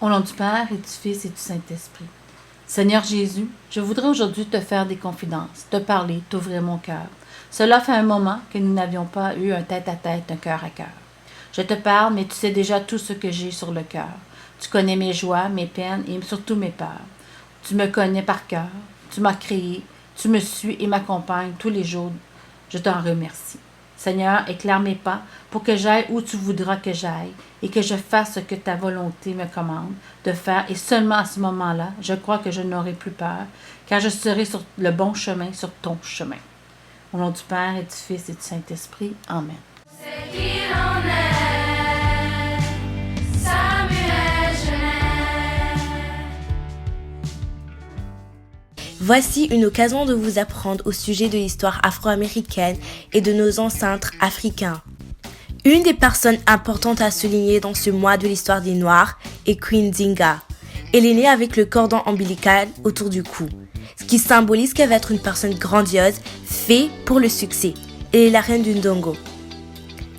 Au nom du Père et du Fils et du Saint-Esprit. Seigneur Jésus, je voudrais aujourd'hui te faire des confidences, te parler, t'ouvrir mon cœur. Cela fait un moment que nous n'avions pas eu un tête-à-tête, un cœur à cœur. Je te parle, mais tu sais déjà tout ce que j'ai sur le cœur. Tu connais mes joies, mes peines et surtout mes peurs. Tu me connais par cœur, tu m'as créé, tu me suis et m'accompagnes tous les jours. Je t'en remercie. Seigneur, éclaire mes pas pour que j'aille où tu voudras que j'aille et que je fasse ce que ta volonté me commande de faire. Et seulement à ce moment-là, je crois que je n'aurai plus peur, car je serai sur le bon chemin, sur ton chemin. Au nom du Père et du Fils et du Saint-Esprit. Amen. C'est qui l'on est, Samuel Genest. Voici une occasion de vous apprendre au sujet de l'histoire afro-américaine et de nos ancêtres africains. Une des personnes importantes à souligner dans ce mois de l'histoire des Noirs est Queen Nzinga. Elle est née avec le cordon ombilical autour du cou, ce qui symbolise qu'elle va être une personne grandiose, faite pour le succès. Elle est la reine du Ndongo.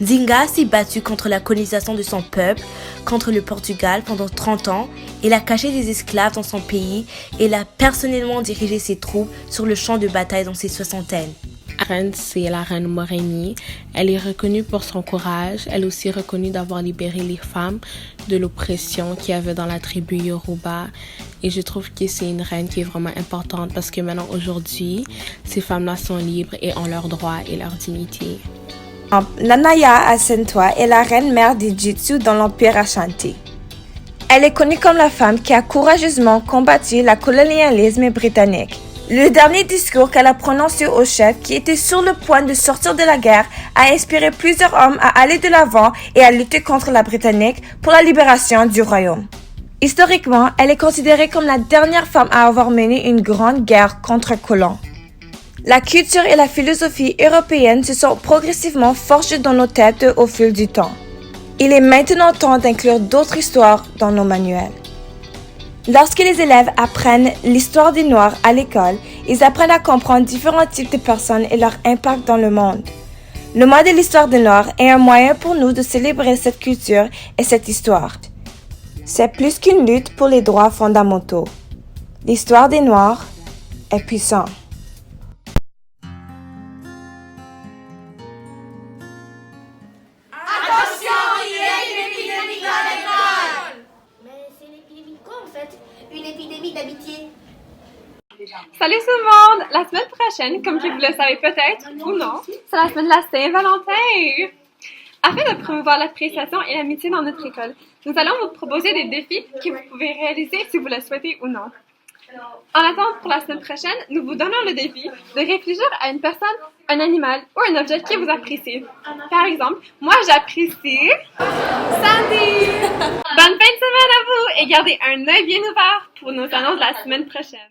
Nzinga s'est battue contre la colonisation de son peuple, contre le Portugal pendant 30 ans. Elle a caché des esclaves dans son pays et elle a personnellement dirigé ses troupes sur le champ de bataille dans ses soixantaines. La reine, c'est la reine Moreni. Elle est reconnue pour son courage. Elle est aussi reconnue d'avoir libéré les femmes de l'oppression qu'il y avait dans la tribu Yoruba. Et je trouve que c'est une reine qui est vraiment importante parce que maintenant, aujourd'hui, ces femmes-là sont libres et ont leurs droits et leur dignité. Nana Asantewaa est la reine-mère du Jitsu dans l'Empire Ashanti. Elle est connue comme la femme qui a courageusement combattu le colonialisme britannique. Le dernier discours qu'elle a prononcé au chef, qui était sur le point de sortir de la guerre, a inspiré plusieurs hommes à aller de l'avant et à lutter contre la Britannique pour la libération du royaume. Historiquement, elle est considérée comme la dernière femme à avoir mené une grande guerre contre colons. La culture et la philosophie européenne se sont progressivement forgées dans nos têtes au fil du temps. Il est maintenant temps d'inclure d'autres histoires dans nos manuels. Lorsque les élèves apprennent l'histoire des Noirs à l'école, ils apprennent à comprendre différents types de personnes et leur impact dans le monde. Le mois de l'histoire des Noirs est un moyen pour nous de célébrer cette culture et cette histoire. C'est plus qu'une lutte pour les droits fondamentaux. L'histoire des Noirs est puissante. Une épidémie d'amitié. Salut tout le monde! La semaine prochaine, comme que vous le savez peut-être ou non, c'est la semaine de la Saint-Valentin! Afin de promouvoir l'appréciation et l'amitié dans notre école, nous allons vous proposer des défis que vous pouvez réaliser si vous le souhaitez ou non. En attendant pour la semaine prochaine, nous vous donnons le défi de réfléchir à une personne, un animal ou un objet que vous appréciez. Par exemple, moi j'apprécie Sandy! Bonne fin de semaine à vous et gardez un œil bien ouvert pour nos annonces de la semaine prochaine.